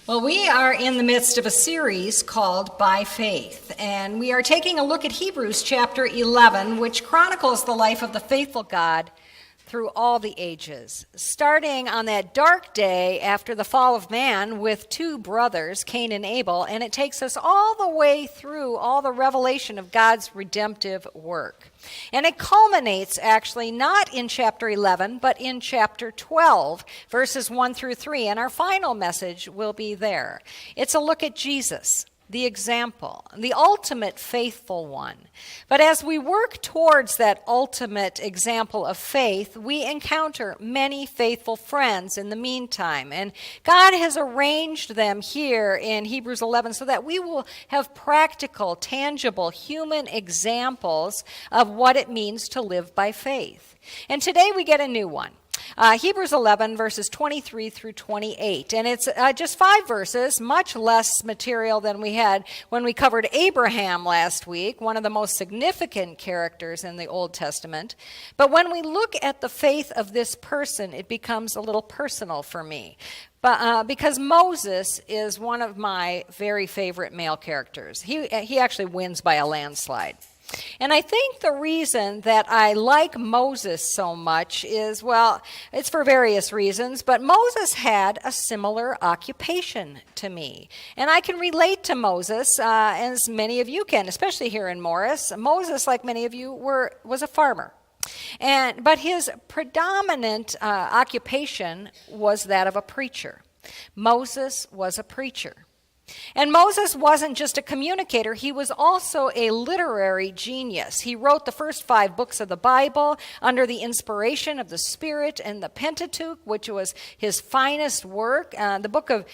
Well, we are in the midst of a series called By Faith, and we are taking a look at Hebrews chapter 11, which chronicles the life of the faithful God through all the ages, starting on that dark day after the fall of man with two brothers, Cain and Abel, and it takes us all the way through all the revelation of God's redemptive work. And it culminates actually not in chapter 11, but in chapter 12, verses 1 through 3, and our final message will be there. It's a look at Jesus, the example, the ultimate faithful one. But as we work towards that ultimate example of faith, we encounter many faithful friends in the meantime. And God has arranged them here in Hebrews 11 so that we will have practical, tangible, human examples of what it means to live by faith. And today we get a new one. Hebrews 11, verses 23 through 28. And it's just 5 verses, much less material than we had when we covered Abraham last week, one of the most significant characters in the Old Testament. But when we look at the faith of this person, it becomes a little personal for me. Because Moses is one of my very favorite male characters. He actually wins by a landslide. And I think the reason that I like Moses so much is, well, it's for various reasons, but Moses had a similar occupation to me. And I can relate to Moses, as many of you can, especially here in Morris. Moses, like many of you, was a farmer. But his predominant occupation was that of a preacher. Moses was a preacher. And Moses wasn't just a communicator, he was also a literary genius. He wrote the first 5 books of the Bible under the inspiration of the Spirit, and the Pentateuch, which was his finest work. The book of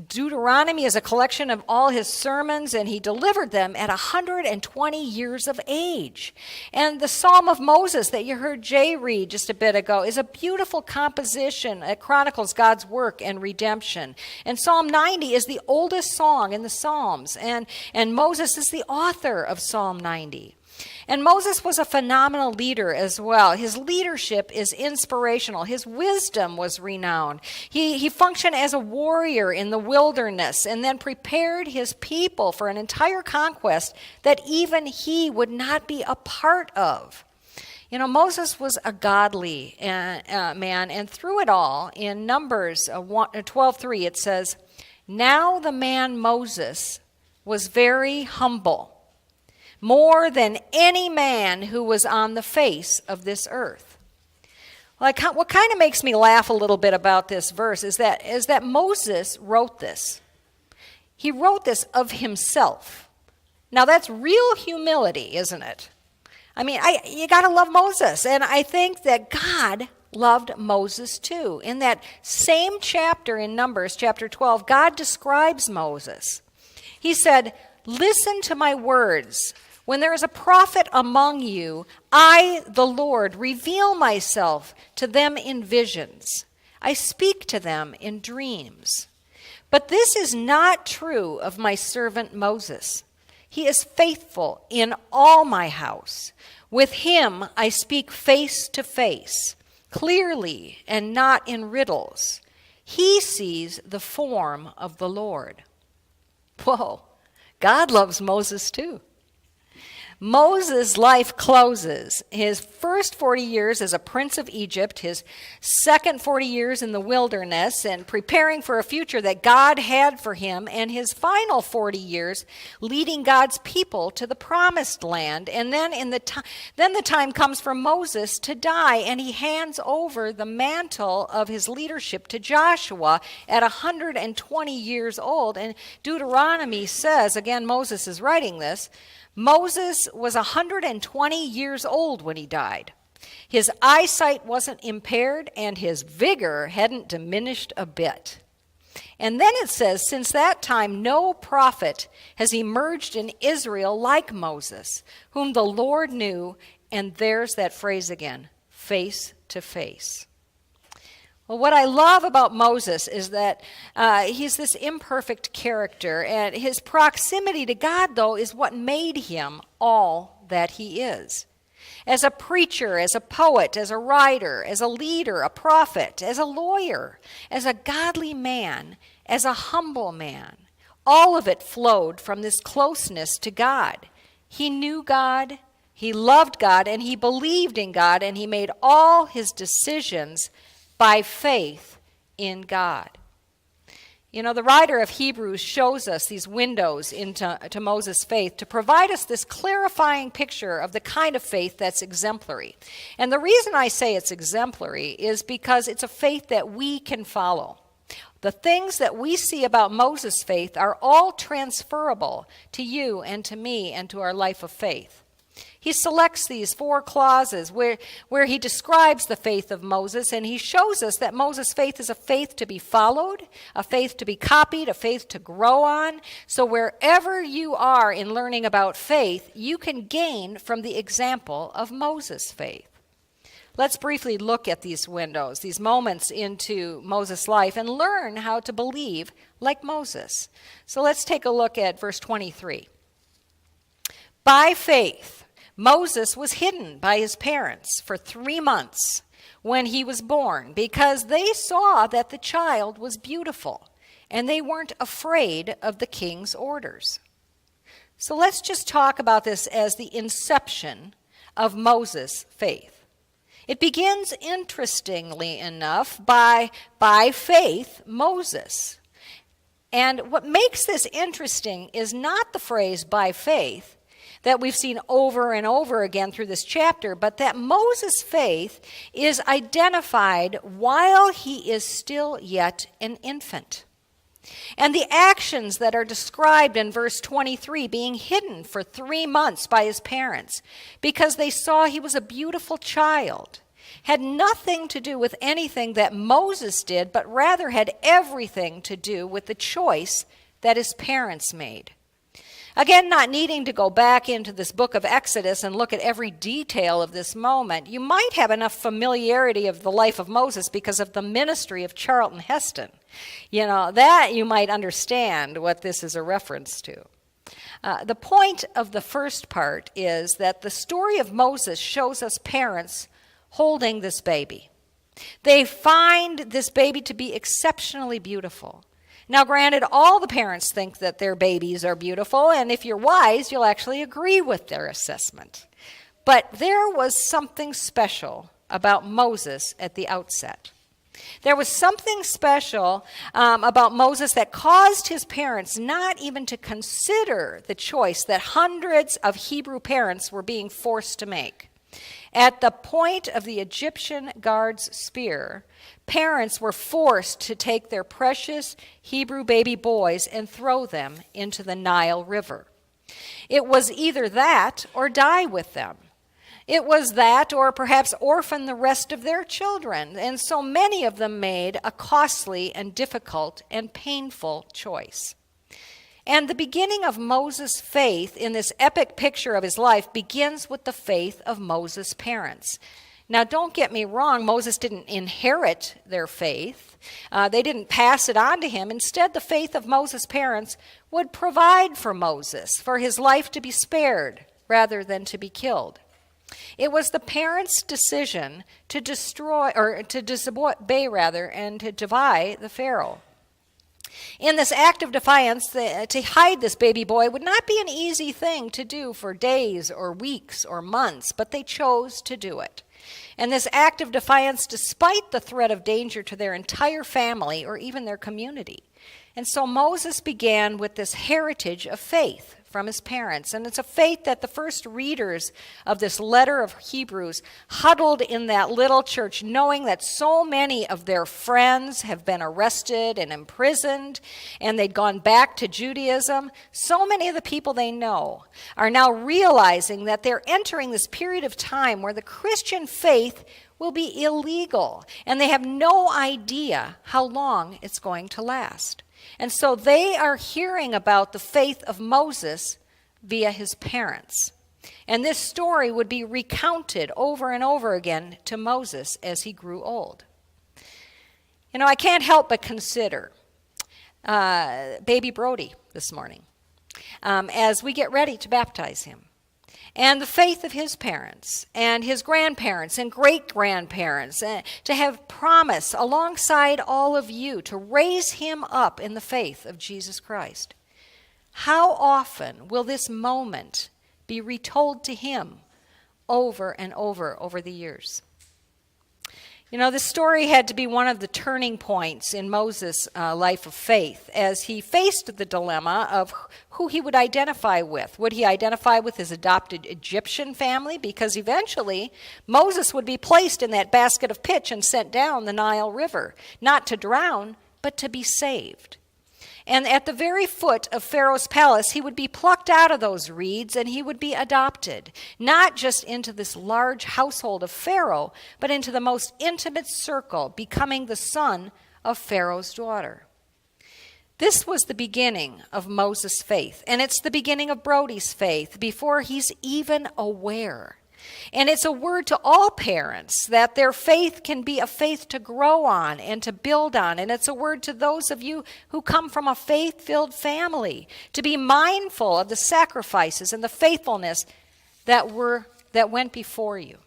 Deuteronomy is a collection of all his sermons, and he delivered them at 120 years of age. And the Psalm of Moses that you heard Jay read just a bit ago is a beautiful composition. It chronicles God's work and redemption. And Psalm 90 is the oldest song in the Psalms, and Moses is the author of Psalm 90. And Moses was a phenomenal leader as well. His leadership is inspirational. His wisdom was renowned. He functioned as a warrior in the wilderness and then prepared his people for an entire conquest that even he would not be a part of. You know, Moses was a godly man, and through it all, in Numbers 12:3, it says, "Now the man Moses was very humble, more than any man who was on the face of this earth." What kind of makes me laugh a little bit about this verse is that Moses wrote this. He wrote this of himself. Now that's real humility, isn't it? I mean, you got to love Moses, and I think that God loved Moses too. In that same chapter in Numbers, chapter 12, God describes Moses. He said, "Listen to my words. When there is a prophet among you, I, the Lord, reveal myself to them in visions. I speak to them in dreams. But this is not true of my servant Moses. He is faithful in all my house. With him I speak face to face, clearly and not in riddles. He sees the form of the Lord." Whoa, God loves Moses too. Moses' life closes. His first 40 years as a prince of Egypt, his second 40 years in the wilderness and preparing for a future that God had for him, and his final 40 years leading God's people to the promised land. And then the time comes for Moses to die, and he hands over the mantle of his leadership to Joshua at 120 years old. And Deuteronomy says, again, Moses is writing this, Moses was 120 years old when he died. His eyesight wasn't impaired, and his vigor hadn't diminished a bit. And then it says, since that time, no prophet has emerged in Israel like Moses, whom the Lord knew, and there's that phrase again, face to face. Well, what I love about Moses is that he's this imperfect character, and his proximity to God, though, is what made him all that he is. As a preacher, as a poet, as a writer, as a leader, a prophet, as a lawyer, as a godly man, as a humble man. All of it flowed from this closeness to God. He knew God, he loved God, and he believed in God, and he made all his decisions by faith in God. You know, the writer of Hebrews shows us these windows into Moses' faith to provide us this clarifying picture of the kind of faith that's exemplary. And the reason I say it's exemplary is because it's a faith that we can follow. The things that we see about Moses' faith are all transferable to you and to me and to our life of faith. He selects these 4 clauses where he describes the faith of Moses, and he shows us that Moses' faith is a faith to be followed, a faith to be copied, a faith to grow on. So wherever you are in learning about faith, you can gain from the example of Moses' faith. Let's briefly look at these windows, these moments into Moses' life, and learn how to believe like Moses. So let's take a look at verse 23. By faith, Moses was hidden by his parents for 3 months when he was born because they saw that the child was beautiful and they weren't afraid of the king's orders. So let's just talk about this as the inception of Moses' faith. It begins, interestingly enough, by faith, Moses. And what makes this interesting is not the phrase by faith that we've seen over and over again through this chapter, but that Moses' faith is identified while he is still yet an infant. And the actions that are described in verse 23, being hidden for 3 months by his parents because they saw he was a beautiful child, had nothing to do with anything that Moses did, but rather had everything to do with the choice that his parents made. Again, not needing to go back into this book of Exodus and look at every detail of this moment, you might have enough familiarity of the life of Moses because of the ministry of Charlton Heston. You know, that you might understand what this is a reference to. The point of the first part is that the story of Moses shows us parents holding this baby. They find this baby to be exceptionally beautiful. Now, granted, all the parents think that their babies are beautiful, and if you're wise, you'll actually agree with their assessment. But there was something special about Moses at the outset. There was something special about Moses that caused his parents not even to consider the choice that hundreds of Hebrew parents were being forced to make. At the point of the Egyptian guard's spear, parents were forced to take their precious Hebrew baby boys and throw them into the Nile River. It was either that or die with them. It was that or perhaps orphan the rest of their children, and so many of them made a costly and difficult and painful choice. And the beginning of Moses' faith in this epic picture of his life begins with the faith of Moses' parents. Now, don't get me wrong, Moses didn't inherit their faith. They didn't pass it on to him. Instead, the faith of Moses' parents would provide for Moses, for his life to be spared rather than to be killed. It was the parents' decision to disobey and to defy the Pharaoh. In this act of defiance, to hide this baby boy would not be an easy thing to do for days or weeks or months, but they chose to do it. And this act of defiance, despite the threat of danger to their entire family or even their community. And so Moses began with this heritage of faith from his parents. And it's a faith that the first readers of this letter of Hebrews huddled in that little church, knowing that so many of their friends have been arrested and imprisoned, and they'd gone back to Judaism. So many of the people they know are now realizing that they're entering this period of time where the Christian faith will be illegal, and they have no idea how long it's going to last. And so they are hearing about the faith of Moses via his parents. And this story would be recounted over and over again to Moses as he grew old. You know, I can't help but consider baby Brody this morning as we get ready to baptize him. and the faith of his parents and his grandparents and great-grandparents, to have promise alongside all of you to raise him up in the faith of Jesus Christ. How often will this moment be retold to him over and over the years? You know, this story had to be one of the turning points in Moses' life of faith as he faced the dilemma of who he would identify with. Would he identify with his adopted Egyptian family? Because eventually Moses would be placed in that basket of pitch and sent down the Nile River, not to drown, but to be saved. And at the very foot of Pharaoh's palace, he would be plucked out of those reeds and he would be adopted, not just into this large household of Pharaoh, but into the most intimate circle, becoming the son of Pharaoh's daughter. This was the beginning of Moses' faith, and it's the beginning of Brody's faith before he's even aware. And it's a word to all parents that their faith can be a faith to grow on and to build on. And it's a word to those of you who come from a faith-filled family to be mindful of the sacrifices and the faithfulness that went before you.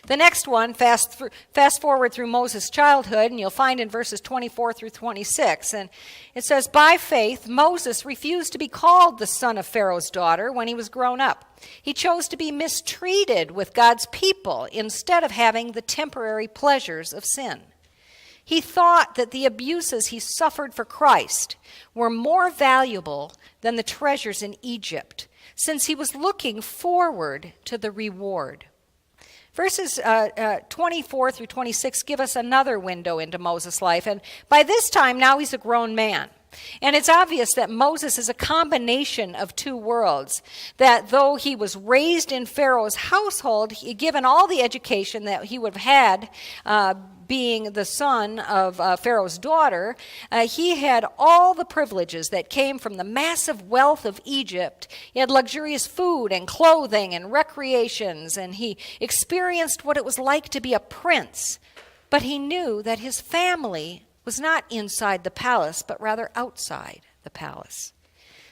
The next one, fast forward through Moses' childhood, and you'll find in verses 24 through 26. And it says, by faith, Moses refused to be called the son of Pharaoh's daughter when he was grown up. He chose to be mistreated with God's people instead of having the temporary pleasures of sin. He thought that the abuses he suffered for Christ were more valuable than the treasures in Egypt, since he was looking forward to the reward. Verses 24 through 26 give us another window into Moses' life. And by this time, now he's a grown man. And it's obvious that Moses is a combination of two worlds, that though he was raised in Pharaoh's household, given all the education that he would have had being the son of Pharaoh's daughter, he had all the privileges that came from the massive wealth of Egypt. He had luxurious food and clothing and recreations, and he experienced what it was like to be a prince. But he knew that his family was not inside the palace, but rather outside the palace.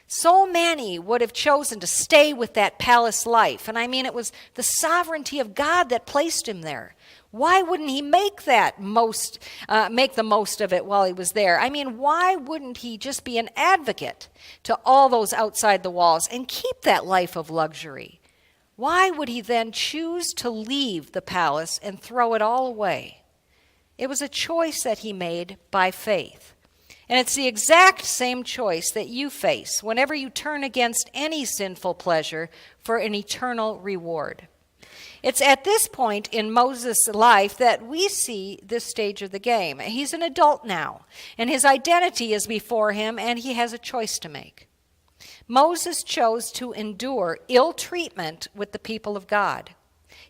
So many would have chosen to stay with that palace life. And I mean, it was the sovereignty of God that placed him there. Why wouldn't he make the most of it while he was there? I mean, why wouldn't he just be an advocate to all those outside the walls and keep that life of luxury? Why would he then choose to leave the palace and throw it all away? It was a choice that he made by faith. And it's the exact same choice that you face whenever you turn against any sinful pleasure for an eternal reward. It's at this point in Moses' life that we see this stage of the game. He's an adult now, and his identity is before him, and he has a choice to make. Moses chose to endure ill treatment with the people of God.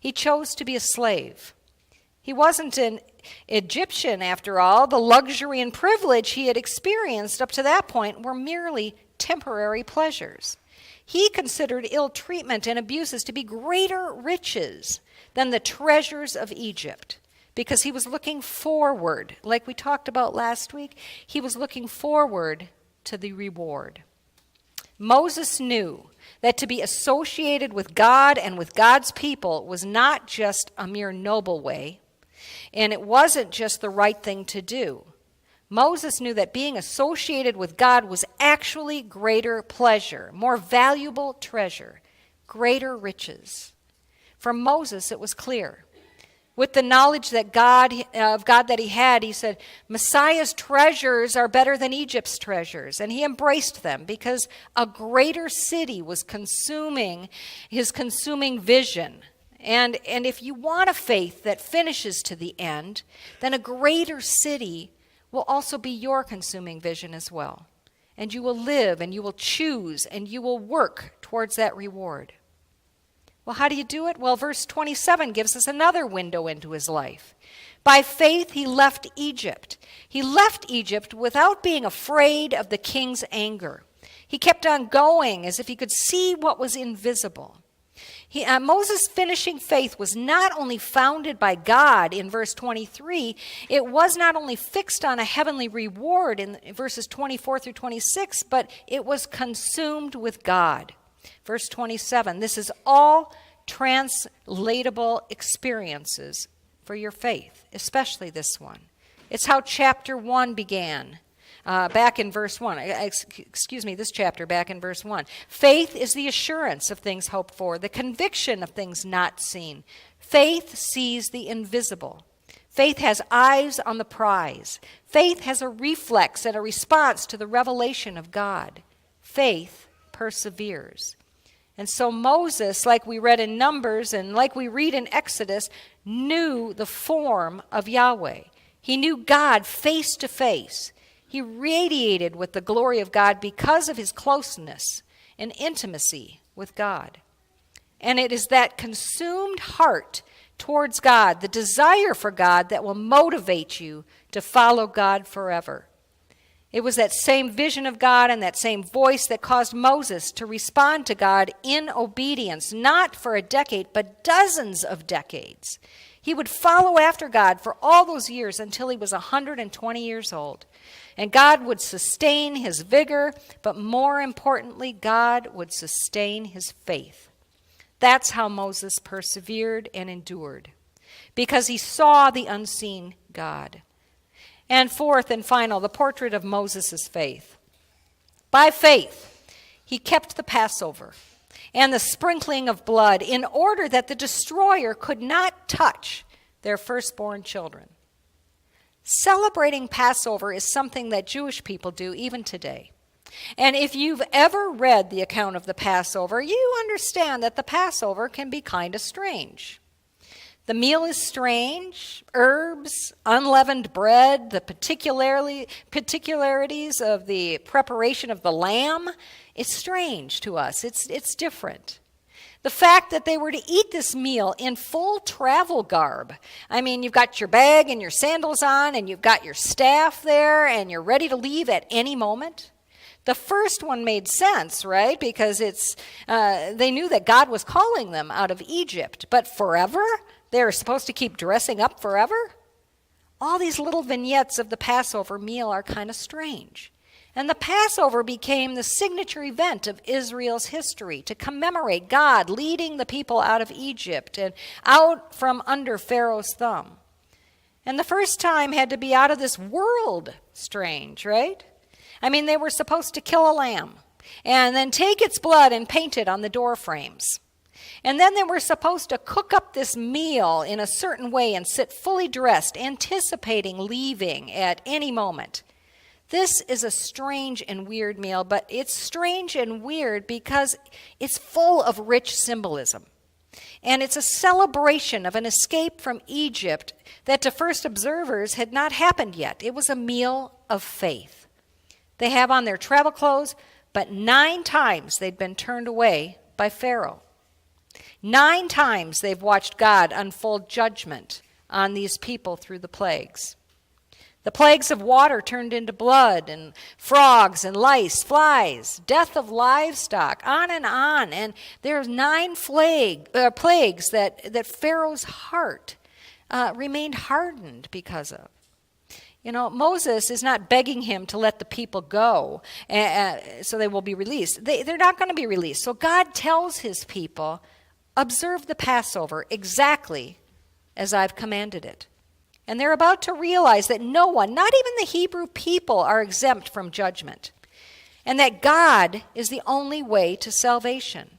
He chose to be a slave. He wasn't an Egyptian, after all. The luxury and privilege he had experienced up to that point were merely temporary pleasures. He considered ill treatment and abuses to be greater riches than the treasures of Egypt, because he was looking forward, like we talked about last week, he was looking forward to the reward. Moses knew that to be associated with God and with God's people was not just a mere noble way, and it wasn't just the right thing to do. Moses knew that being associated with God was actually greater pleasure, more valuable treasure, greater riches. For Moses, it was clear. With the knowledge that of God that he had, he said, Messiah's treasures are better than Egypt's treasures. And he embraced them because a greater city was consuming his consuming vision. And if you want a faith that finishes to the end, then a greater city will also be your consuming vision as well. And you will live and you will choose and you will work towards that reward. Well, how do you do it? Well, verse 27 gives us another window into his life. By faith, he left Egypt. He left Egypt without being afraid of the king's anger. He kept on going as if he could see what was invisible. Moses' finishing faith was not only founded by God in verse 23, it was not only fixed on a heavenly reward in verses 24 through 26, but it was consumed with God. Verse 27, this is all translatable experiences for your faith, especially this one. It's how chapter 1 began. Back in verse 1, this chapter back in verse 1. Faith is the assurance of things hoped for, the conviction of things not seen. Faith sees the invisible. Faith has eyes on the prize. Faith has a reflex and a response to the revelation of God. Faith perseveres. And so Moses, like we read in Numbers and like we read in Exodus, knew the form of Yahweh. He knew God face to face. He radiated with the glory of God because of his closeness and intimacy with God. And it is that consumed heart towards God, the desire for God, that will motivate you to follow God forever. It was that same vision of God and that same voice that caused Moses to respond to God in obedience, not for a decade, but dozens of decades. He would follow after God for all those years until he was 120 years old. And God would sustain his vigor, but more importantly, God would sustain his faith. That's how Moses persevered and endured, because he saw the unseen God. And fourth and final, the portrait of Moses' faith. By faith, he kept the Passover and the sprinkling of blood in order that the destroyer could not touch their firstborn children. Celebrating Passover is something that Jewish people do even today. And if you've ever read the account of the Passover, you understand that the Passover can be kind of strange. The meal is strange, herbs, unleavened bread, the particularities of the preparation of the lamb. It's strange to us. It's different. The fact that they were to eat this meal in full travel garb. I mean, you've got your bag and your sandals on, and you've got your staff there, and you're ready to leave at any moment. The first one made sense, right? Because they knew that God was calling them out of Egypt. But forever? They're supposed to keep dressing up forever? All these little vignettes of the Passover meal are kind of strange. And the Passover became the signature event of Israel's history to commemorate God leading the people out of Egypt and out from under Pharaoh's thumb. And the first time had to be out of this world strange, right? I mean, they were supposed to kill a lamb and then take its blood and paint it on the door frames. And then they were supposed to cook up this meal in a certain way and sit fully dressed, anticipating leaving at any moment. This is a strange and weird meal, but it's strange and weird because it's full of rich symbolism. And it's a celebration of an escape from Egypt that to first observers had not happened yet. It was a meal of faith. They have on their travel clothes, but 9 times they'd been turned away by Pharaoh. 9 times they've watched God unfold judgment on these people through the plagues. The plagues of water turned into blood, and frogs and lice, flies, death of livestock, on. And there's 9 plagues that Pharaoh's heart remained hardened because of. You know, Moses is not begging him to let the people go so they will be released. They're not going to be released. So God tells his people, observe the Passover exactly as I've commanded it. And they're about to realize that no one, not even the Hebrew people, are exempt from judgment. And that God is the only way to salvation.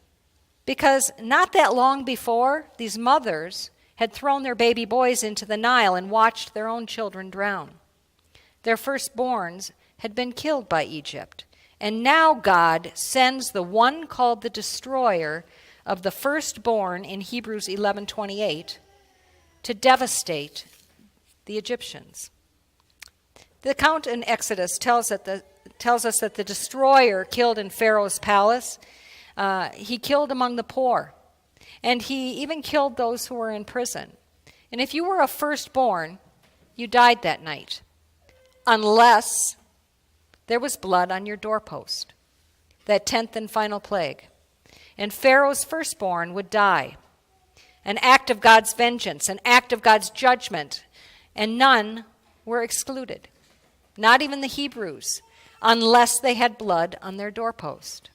Because not that long before, these mothers had thrown their baby boys into the Nile and watched their own children drown. Their firstborns had been killed by Egypt. And now God sends the one called the destroyer of the firstborn in Hebrews 11:28 to devastate the Egyptians. The account in Exodus tells us that the destroyer killed in Pharaoh's palace. He killed among the poor. And he even killed those who were in prison. And if you were a firstborn, you died that night. Unless there was blood on your doorpost. That 10th and final plague. And Pharaoh's firstborn would die. An act of God's vengeance, an act of God's judgment. And none were excluded. Not even the Hebrews, unless they had blood on their doorpost.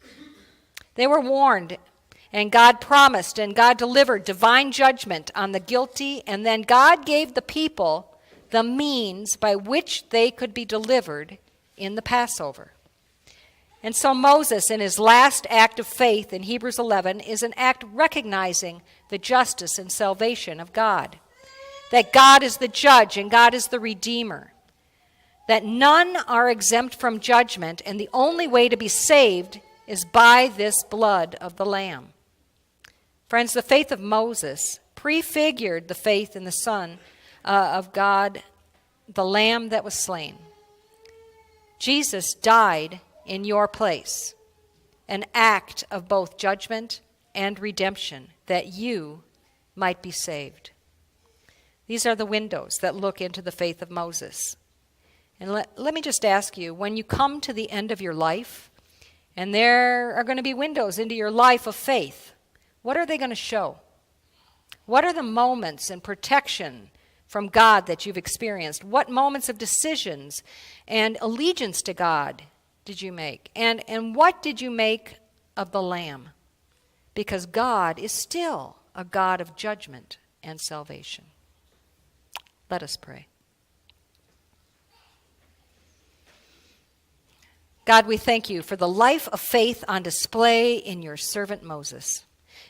They were warned, and God promised, and God delivered divine judgment on the guilty, and then God gave the people the means by which they could be delivered in the Passover. And so Moses, in his last act of faith in Hebrews 11, is an act recognizing the justice and salvation of God. That God is the judge and God is the redeemer. That none are exempt from judgment, and the only way to be saved is by this blood of the Lamb. Friends, the faith of Moses prefigured the faith in the Son of God, the Lamb that was slain. Jesus died in your place, an act of both judgment and redemption, that you might be saved. These are the windows that look into the faith of Moses. And let me just ask you, when you come to the end of your life, and there are going to be windows into your life of faith, what are they going to show? What are the moments and protection from God that you've experienced? What moments of decisions and allegiance to God did you make? And what did you make of the Lamb? Because God is still a God of judgment and salvation. Let us pray. God, we thank you for the life of faith on display in your servant Moses.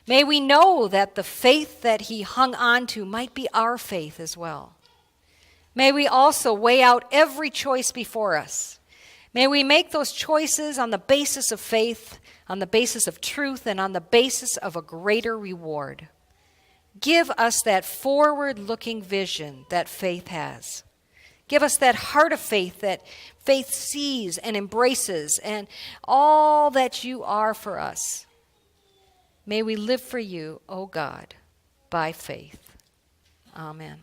May we know that the faith that he hung on to might be our faith as well. May we also weigh out every choice before us. May we make those choices on the basis of faith, on the basis of truth, and on the basis of a greater reward. Give us that forward-looking vision that faith has. Give us that heart of faith that faith sees and embraces, and all that you are for us. May we live for you, O God, by faith. Amen.